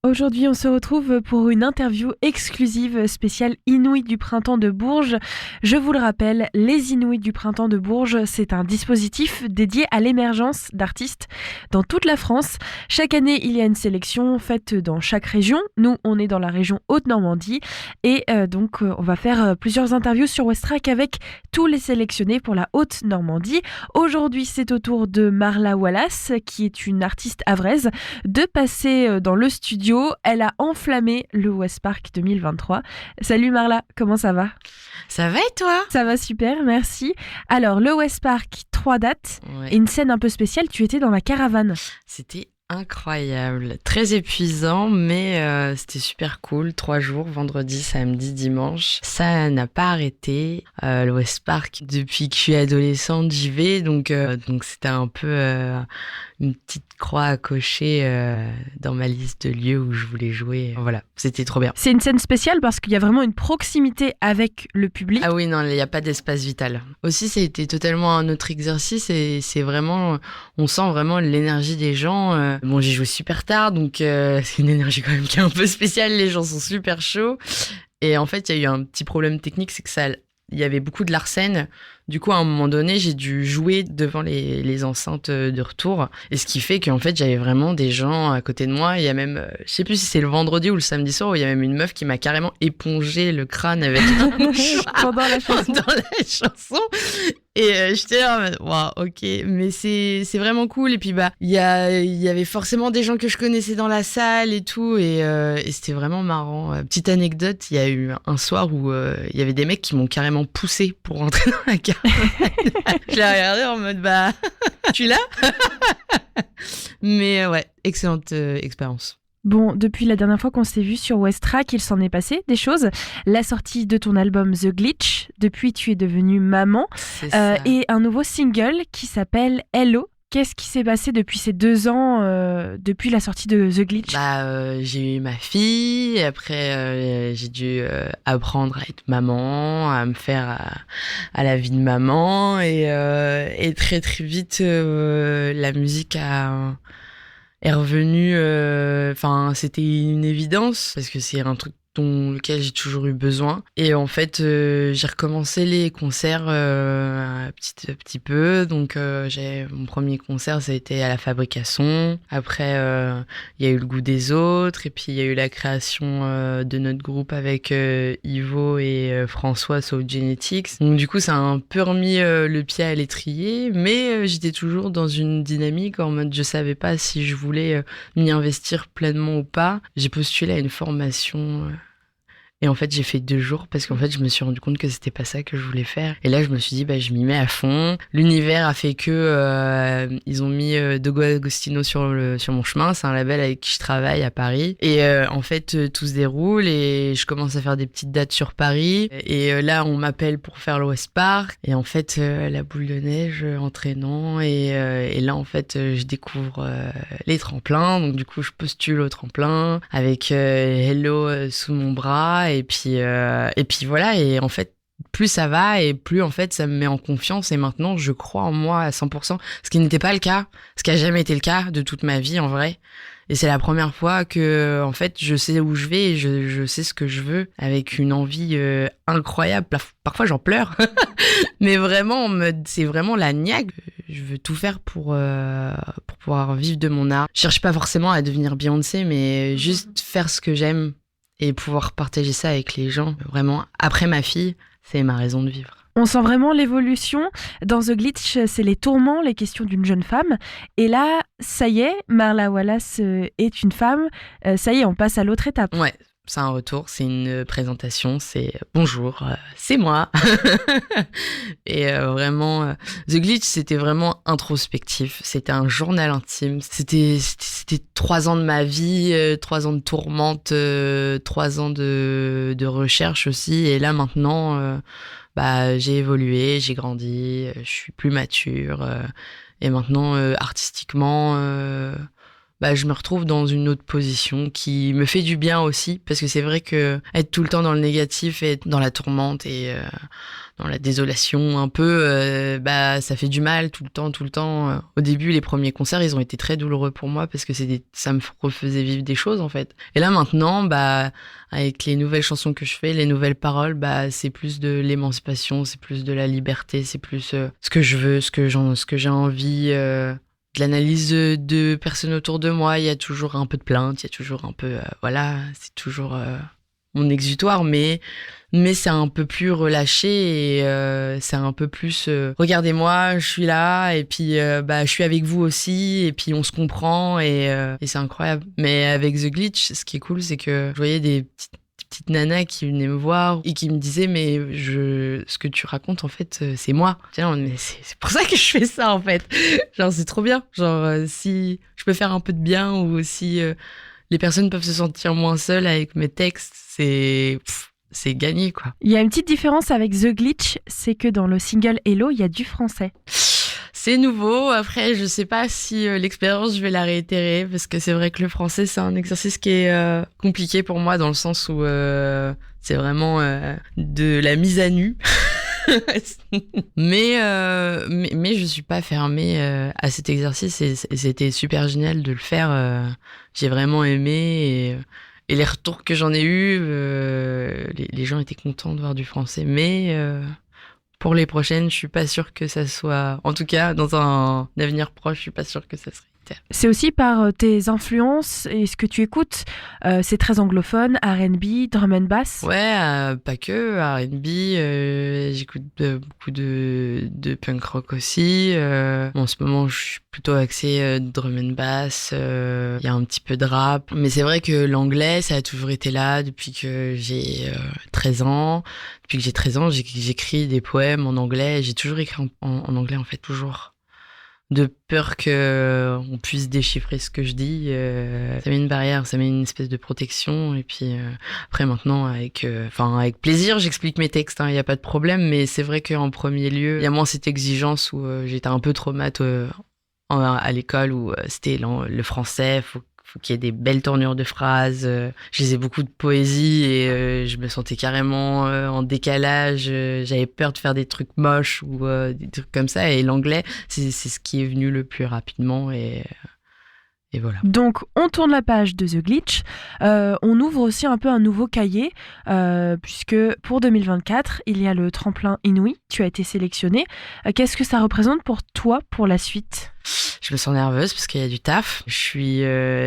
Aujourd'hui, on se retrouve pour une interview exclusive spéciale Inouïs du Printemps de Bourges. Je vous le rappelle, les Inouïs du Printemps de Bourges, c'est un dispositif dédié à l'émergence d'artistes dans toute la France. Chaque année, il y a une sélection faite dans chaque région. Nous, on est dans la région Haute-Normandie et donc on va faire plusieurs interviews sur Westrack avec tous les sélectionnés pour la Haute-Normandie. Aujourd'hui, c'est au tour de Marla Wallace, qui est une artiste havraise, de passer dans le studio. Elle a enflammé le Westpark 2023. Salut Marla, comment ça va ? Ça va et toi ? Ça va super, merci. Alors, le Westpark, 3 dates et une scène un peu spéciale, tu étais dans la caravane. C'était incroyable, très épuisant, mais c'était super cool. 3 jours, vendredi, samedi, dimanche. Ça n'a pas arrêté. Le Westpark, depuis que je suis adolescente, j'y vais, donc c'était un peu une petite croix à cocher dans ma liste de lieux où je voulais jouer. Voilà, c'était trop bien. C'est une scène spéciale parce qu'il y a vraiment une proximité avec le public. Ah oui, non, il n'y a pas d'espace vital. Aussi, ça a été totalement un autre exercice et c'est vraiment, on sent vraiment l'énergie des gens. Bon, j'ai joué super tard, donc c'est une énergie quand même qui est un peu spéciale. Les gens sont super chauds. Et en fait, il y a eu un petit problème technique, c'est que il y avait beaucoup de larcène. Du coup, à un moment donné, j'ai dû jouer devant les enceintes de retour. Et ce qui fait qu'en fait, j'avais vraiment des gens à côté de moi. Il y a même, je sais plus si c'est le vendredi ou le samedi soir, où il y a même une meuf qui m'a carrément épongé le crâne avec un mouchoir pendant la chanson. Et j'étais là en mode, waouh, ok. Mais c'est vraiment cool. Et puis, il y avait forcément des gens que je connaissais dans la salle et tout. Et c'était vraiment marrant. Petite anecdote, il y a eu un soir où il y avait des mecs qui m'ont carrément poussé pour rentrer dans la caravane. Je l'ai regardé en mode, tu es là? Mais ouais, excellente expérience. Bon, depuis la dernière fois qu'on s'est vu sur Westrack, il s'en est passé des choses. La sortie de ton album The Glitch, depuis tu es devenue maman, et un nouveau single qui s'appelle Hello. Qu'est-ce qui s'est passé depuis ces 2 ans, depuis la sortie de The Glitch ? J'ai eu ma fille, après j'ai dû apprendre à être maman, à me faire à la vie de maman, et très très vite la musique est revenue. C'était une évidence parce que c'est un truc dont lequel j'ai toujours eu besoin. Et en fait, j'ai recommencé les concerts petit peu. Donc, mon premier concert, ça a été à la Fabrication. Après, il y a eu le Goût des autres. Et puis, il y a eu la création de notre groupe avec Ivo et François Soul Genetics. Donc, du coup, ça a un peu remis le pied à l'étrier. Mais j'étais toujours dans une dynamique en mode, je savais pas si je voulais m'y investir pleinement ou pas. J'ai postulé à une formation... Et en fait, j'ai fait 2 jours parce qu'en fait, je me suis rendu compte que c'était pas ça que je voulais faire. Et là, je me suis dit, je m'y mets à fond. L'univers a fait que ils ont mis Dogo Agostino sur mon chemin. C'est un label avec qui je travaille à Paris. Et en fait, tout se déroule et je commence à faire des petites dates sur Paris. Et là, on m'appelle pour faire le Westpark. Et en fait, la boule de neige entraînant. Et là, en fait, je découvre les tremplins. Donc, du coup, je postule au tremplin avec Hello sous mon bras. Et puis voilà, et en fait, plus ça va et plus en fait ça me met en confiance et maintenant je crois en moi à 100%, ce qui n'était pas le cas, ce qui a jamais été le cas de toute ma vie en vrai. Et c'est la première fois que en fait je sais où je vais et je sais ce que je veux avec une envie incroyable. Parfois j'en pleure, mais vraiment c'est vraiment la niaque. Je veux tout faire pour pouvoir vivre de mon art. Je cherche pas forcément à devenir Beyoncé, mais juste faire ce que j'aime. Et pouvoir partager ça avec les gens, vraiment, après ma fille, c'est ma raison de vivre. On sent vraiment l'évolution. Dans The Glitch, c'est les tourments, les questions d'une jeune femme. Et là, ça y est, Marla Wallace est une femme. Ça y est, on passe à l'autre étape. Ouais, c'est un retour, c'est une présentation, c'est bonjour, c'est moi. Et vraiment, The Glitch, c'était vraiment introspectif. C'était un journal intime. C'était 3 ans de ma vie, 3 ans de tourmente, 3 ans de recherche aussi. Et là, maintenant, j'ai évolué, j'ai grandi, je suis plus mature. Et maintenant, artistiquement... je me retrouve dans une autre position qui me fait du bien aussi, parce que c'est vrai que être tout le temps dans le négatif et être dans la tourmente et dans la désolation un peu, ça fait du mal tout le temps. Au début, les premiers concerts, ils ont été très douloureux pour moi parce que ça me refaisait vivre des choses en fait. Et là maintenant, avec les nouvelles chansons que je fais, les nouvelles paroles, c'est plus de l'émancipation, c'est plus de la liberté, c'est plus ce que je veux, ce que j'ai envie. De l'analyse de personnes autour de moi, il y a toujours un peu de plainte, il y a toujours un peu, c'est toujours mon exutoire, mais c'est un peu plus relâché et c'est un peu plus regardez-moi, je suis là et puis je suis avec vous aussi et puis on se comprend et c'est incroyable. Mais avec The Glitch, ce qui est cool, c'est que je voyais des petites nanas qui venaient me voir et qui me disaient mais ce que tu racontes en fait c'est moi. Tiens, mais c'est pour ça que je fais ça en fait. Genre c'est trop bien. Genre si je peux faire un peu de bien ou si les personnes peuvent se sentir moins seules avec mes textes, c'est gagné quoi. Il y a une petite différence avec The Glitch, c'est que dans le single Hello, il y a du français. C'est nouveau. Après, je sais pas si l'expérience, je vais la réitérer parce que c'est vrai que le français, c'est un exercice qui est compliqué pour moi dans le sens où c'est vraiment de la mise à nu. mais je suis pas fermée à cet exercice et c'était super génial de le faire. J'ai vraiment aimé et les retours que j'en ai eus, les gens étaient contents de voir du français. Mais pour les prochaines, je suis pas sûre que ça soit... En tout cas, dans un avenir proche, je suis pas sûre que ça serait... C'est aussi par tes influences et ce que tu écoutes. C'est très anglophone, R&B, drum and bass. Ouais, pas que R&B. J'écoute beaucoup de punk rock aussi. En ce moment, je suis plutôt axée drum and bass. Il y a un petit peu de rap. Mais c'est vrai que l'anglais, ça a toujours été là depuis que j'ai 13 ans. Depuis que j'ai 13 ans, j'écris des poèmes en anglais. J'ai toujours écrit en anglais, en fait, toujours. De peur qu'on puisse déchiffrer ce que je dis. Ça met une barrière, ça met une espèce de protection. Et puis après, maintenant, avec plaisir, j'explique mes textes, il n'y a pas de problème. Mais c'est vrai qu'en premier lieu, il y a moins cette exigence où j'étais un peu traumate à l'école où c'était le français, faut qu'il y ait des belles tournures de phrases. Je lisais beaucoup de poésie et je me sentais carrément en décalage. J'avais peur de faire des trucs moches ou des trucs comme ça. Et l'anglais, c'est ce qui est venu le plus rapidement. Et voilà. Donc, on tourne la page de The Glitch. On ouvre aussi un peu un nouveau cahier, puisque pour 2024, il y a le tremplin Inouï. Tu as été sélectionné. Qu'est-ce que ça représente pour toi pour la suite ? Je me sens nerveuse parce qu'il y a du taf. Je suis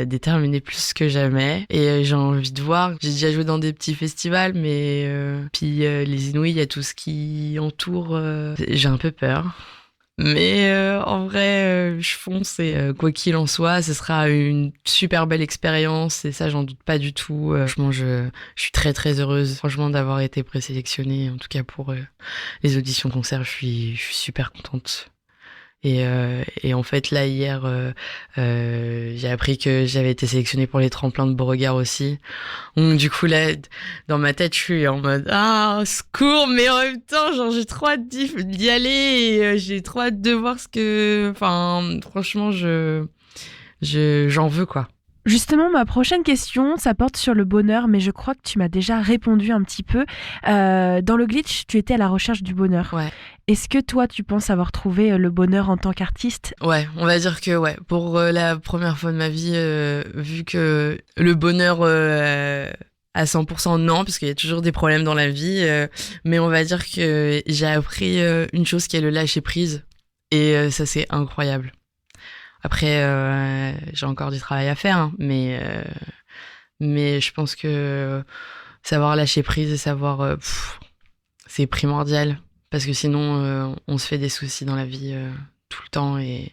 déterminée plus que jamais et j'ai envie de voir. J'ai déjà joué dans des petits festivals, mais puis les Inouïs, il y a tout ce qui entoure. J'ai un peu peur. Mais en vrai, je fonce et quoi qu'il en soit, ce sera une super belle expérience et ça, j'en doute pas du tout. Franchement, je suis très très heureuse franchement d'avoir été présélectionnée. En tout cas pour les auditions concerts, je suis super contente. Et en fait, là, hier, j'ai appris que j'avais été sélectionnée pour les tremplins de Beauregard aussi. Donc, du coup, là, dans ma tête, je suis en mode, au secours, mais en même temps, genre, j'ai trop hâte d'y aller et j'ai trop hâte de voir franchement, j'en veux, quoi. Justement, ma prochaine question, ça porte sur le bonheur, mais je crois que tu m'as déjà répondu un petit peu. Dans le Glitch, tu étais à la recherche du bonheur. Ouais. Est-ce que toi, tu penses avoir trouvé le bonheur en tant qu'artiste ? Ouais, on va dire que ouais. Pour la première fois de ma vie, vu que le bonheur à 100% non, parce qu'il y a toujours des problèmes dans la vie, mais on va dire que j'ai appris une chose qui est le lâcher prise, et ça c'est incroyable. Après, j'ai encore du travail à faire, mais je pense que savoir lâcher prise et savoir... c'est primordial, parce que sinon, on se fait des soucis dans la vie tout le temps. Et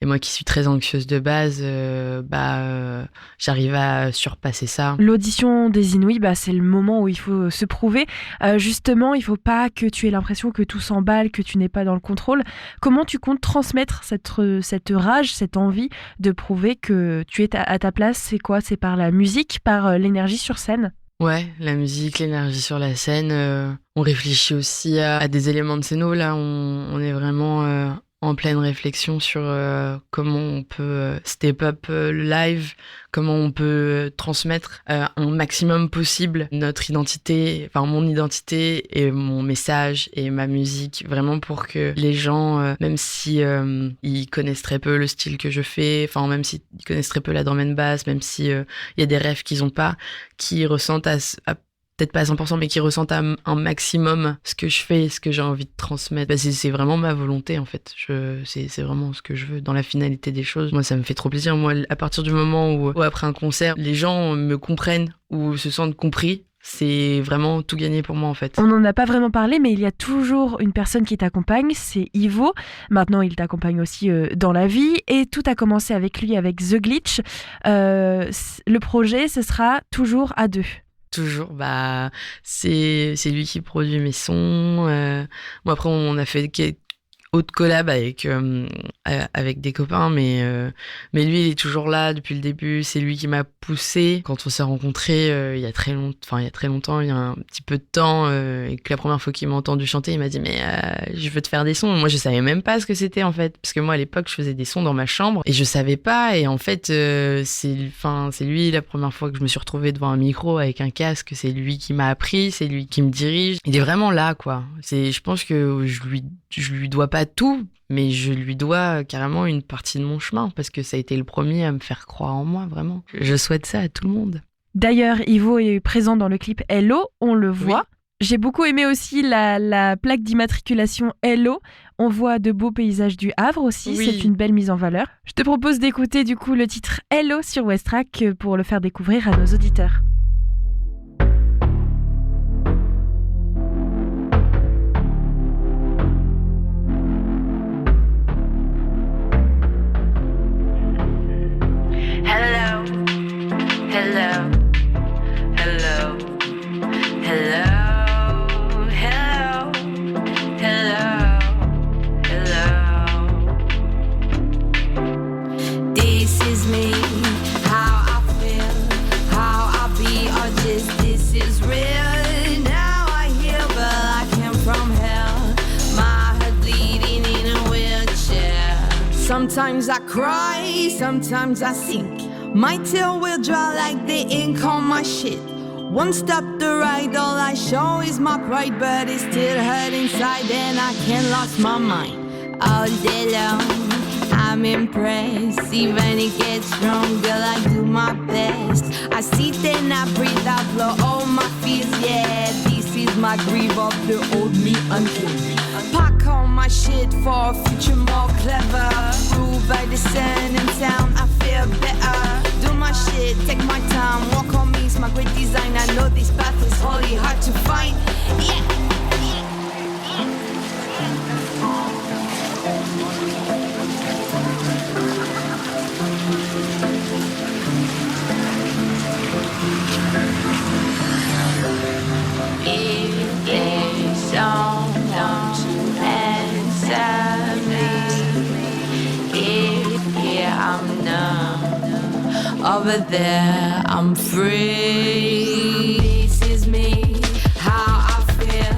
moi qui suis très anxieuse de base, j'arrive à surpasser ça. L'audition des Inouïs, c'est le moment où il faut se prouver. Justement, il ne faut pas que tu aies l'impression que tout s'emballe, que tu n'es pas dans le contrôle. Comment tu comptes transmettre cette rage, cette envie de prouver que tu es à ta place ? C'est quoi ? C'est par la musique, par l'énergie sur scène ? Ouais, la musique, l'énergie sur la scène. On réfléchit aussi à des éléments de scéno. Là, on est vraiment en pleine réflexion sur comment on peut step up le live, comment on peut transmettre un maximum possible notre identité, enfin mon identité et mon message et ma musique, vraiment pour que les gens, même si ils connaissent très peu le style que je fais, enfin même s'ils connaissent très peu la drum and bass, même si il y a des rêves qu'ils ont pas, qui ressentent à peut-être pas à 100%, mais qui ressentent un maximum ce que je fais, ce que j'ai envie de transmettre. Bah, c'est vraiment ma volonté, en fait. C'est vraiment ce que je veux dans la finalité des choses. Moi, ça me fait trop plaisir. Moi, à partir du moment où après un concert, les gens me comprennent ou se sentent compris, c'est vraiment tout gagné pour moi, en fait. On n'en a pas vraiment parlé, mais il y a toujours une personne qui t'accompagne, c'est Ivo. Maintenant, il t'accompagne aussi dans la vie. Et tout a commencé avec lui, avec The Glitch. Le projet, ce sera toujours à deux. Toujours, c'est lui qui produit mes sons. Moi, après, on a fait autre collab avec des copains, mais lui, il est toujours là depuis le début. C'est lui qui m'a poussé. Quand on s'est rencontrés il y a très longtemps, il y a un petit peu de temps, et que la première fois qu'il m'a entendu chanter, il m'a dit mais je veux te faire des sons. Moi, je savais même pas ce que c'était en fait, parce que moi à l'époque, je faisais des sons dans ma chambre et je savais pas. Et en fait, c'est lui la première fois que je me suis retrouvée devant un micro avec un casque. C'est lui qui m'a appris, c'est lui qui me dirige. Il est vraiment là, quoi. Je pense que je lui dois pas tout, mais je lui dois carrément une partie de mon chemin, parce que ça a été le premier à me faire croire en moi, vraiment. Je souhaite ça à tout le monde. D'ailleurs, Ivo est présent dans le clip Hello, on le voit. Oui. J'ai beaucoup aimé aussi la plaque d'immatriculation Hello. On voit de beaux paysages du Havre aussi, oui. C'est une belle mise en valeur. Je te propose d'écouter du coup le titre Hello sur Westrack pour le faire découvrir à nos auditeurs. Hello, hello, hello, hello, hello, hello, hello. This is me, how I feel, how I be, or just this is real. Now I hear, but I came from hell. My heart bleeding in a wheelchair. Sometimes I cry, sometimes I sink. My tail will dry like the ink on my shit. One step to right, all I show is my pride, but it still hurt inside and I can't lose my mind. All day long, I'm impressed. Even it gets stronger, I do my best. I sit and I breathe, I blow all my fears, yeah. This is my grief of the old me unkilled. Pack all my shit for a future more clever. Ruled by the sun and sound, I feel better. Do my shit, take my time, walk on me, it's my great design. I know this path is holy, hard to find. Yeah. If there's someone to answer me, if here I'm numb, over there I'm free. This is me, how I feel,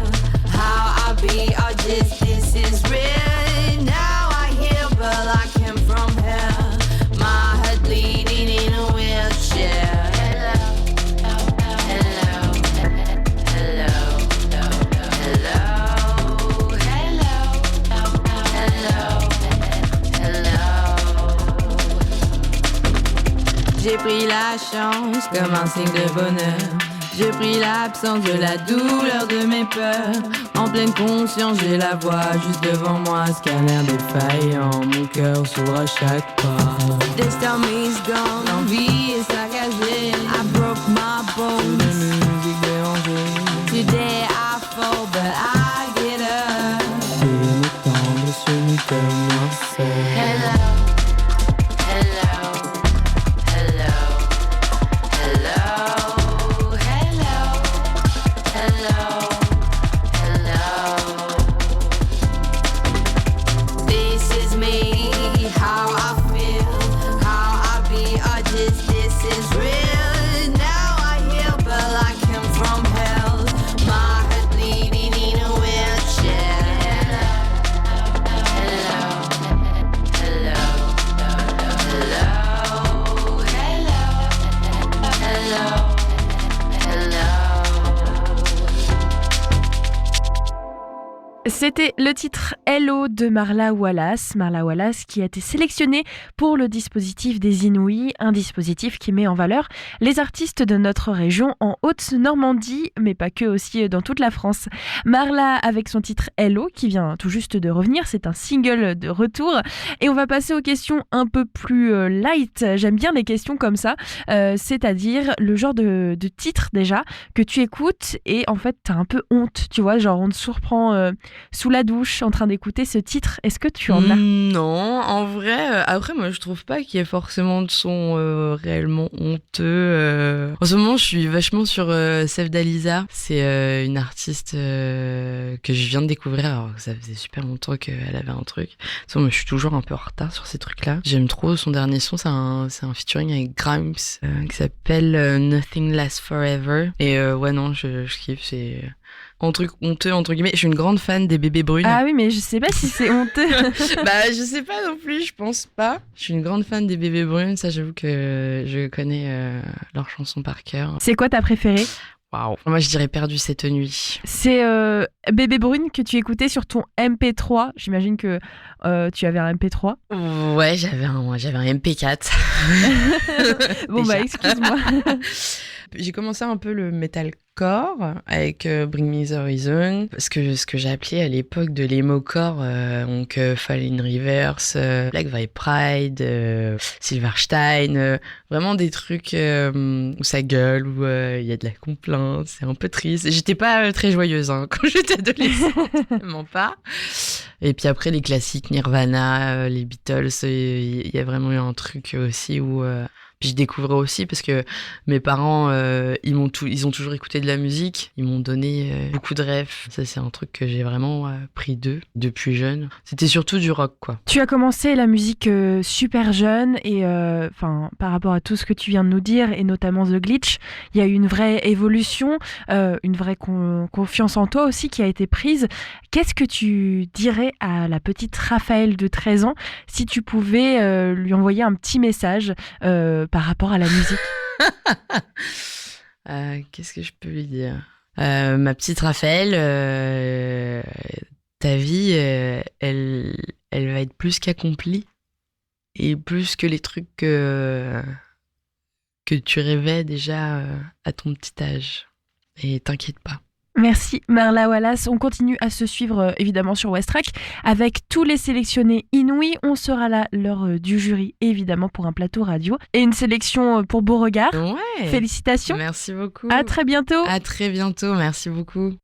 how I be, or just this is real. Now I hear, but I came from hell. My heart bleeding in a wheelchair. J'ai pris la chance comme un signe de bonheur. J'ai pris l'absence de la douleur de mes peurs. En pleine conscience, j'ai la voix juste devant moi. Scanner défaillant, mon cœur s'ouvre à chaque pas. This time is gone, l'envie est saccagée. I broke my bones. De musique dérangée. Today I fall, but I get up. Et me tendre sur une comme un seul. Hello. C'était le titre Hello de Marla Wallace. Marla Wallace qui a été sélectionnée pour le dispositif des Inouïs, un dispositif qui met en valeur les artistes de notre région en Haute-Normandie, mais pas que, aussi dans toute la France. Marla avec son titre Hello qui vient tout juste de revenir, c'est un single de retour. Et on va passer aux questions un peu plus light. J'aime bien les questions comme ça, c'est-à-dire le genre de titre déjà que tu écoutes et en fait t'as un peu honte, tu vois, genre on te surprend sous la douche en train d'écouter ce titre. Est-ce que tu en as? Non, en vrai, après moi je trouve pas qu'il y ait forcément de son réellement honteux. En ce moment je suis vachement sur Sef Dalisa. C'est une artiste que je viens de découvrir, alors que ça faisait super longtemps qu'elle avait un truc. Moi je suis toujours un peu en retard sur ces trucs-là. J'aime trop son dernier son, c'est un featuring avec Grimes qui s'appelle Nothing Lasts Forever. Et ouais non, je kiffe, c'est un truc honteux entre guillemets. Je suis une grande fan des Bébés Brunes. Ah oui, mais je sais pas si c'est honteux. Bah je sais pas non plus, je pense pas. Je suis une grande fan des Bébés Brunes, ça j'avoue que je connais leurs chansons par cœur. C'est quoi ta préférée? Waouh. Moi je dirais Perdu cette nuit. C'est Bébé Brune que tu écoutais sur ton MP3. J'imagine que tu avais un MP3. Ouais, j'avais un MP4. Bon bah excuse-moi. J'ai commencé un peu le metalcore avec Bring Me the Horizon, parce que ce que j'ai appelé à l'époque de l'emo-core, donc Fall in Reverse, Black Veil Pride, Silverstein, vraiment des trucs où ça gueule, où il y a de la complainte, c'est un peu triste. J'étais pas très joyeuse quand j'étais adolescente, vraiment pas. Et puis après les classiques Nirvana, les Beatles, il y a vraiment eu un truc aussi où puis je découvrais aussi parce que mes parents, ils ont toujours écouté de la musique. Ils m'ont donné beaucoup de rêves. Ça, c'est un truc que j'ai vraiment pris d'eux depuis jeune. C'était surtout du rock, quoi. Tu as commencé la musique super jeune et par rapport à tout ce que tu viens de nous dire et notamment The Glitch, il y a eu une vraie évolution, une vraie confiance en toi aussi qui a été prise. Qu'est-ce que tu dirais à la petite Raphaël de 13 ans si tu pouvais lui envoyer un petit message par rapport à la musique? Qu'est-ce que je peux lui dire? Ma petite Raphaël, ta vie, elle va être plus qu'accomplie et plus que les trucs que tu rêvais déjà à ton petit âge. Et t'inquiète pas. Merci Marla Wallace. On continue à se suivre évidemment sur Westrack avec tous les sélectionnés Inouïs. On sera là lors du jury évidemment pour un plateau radio et une sélection pour Beauregard. Ouais. Félicitations. Merci beaucoup. À très bientôt. À très bientôt. Merci beaucoup.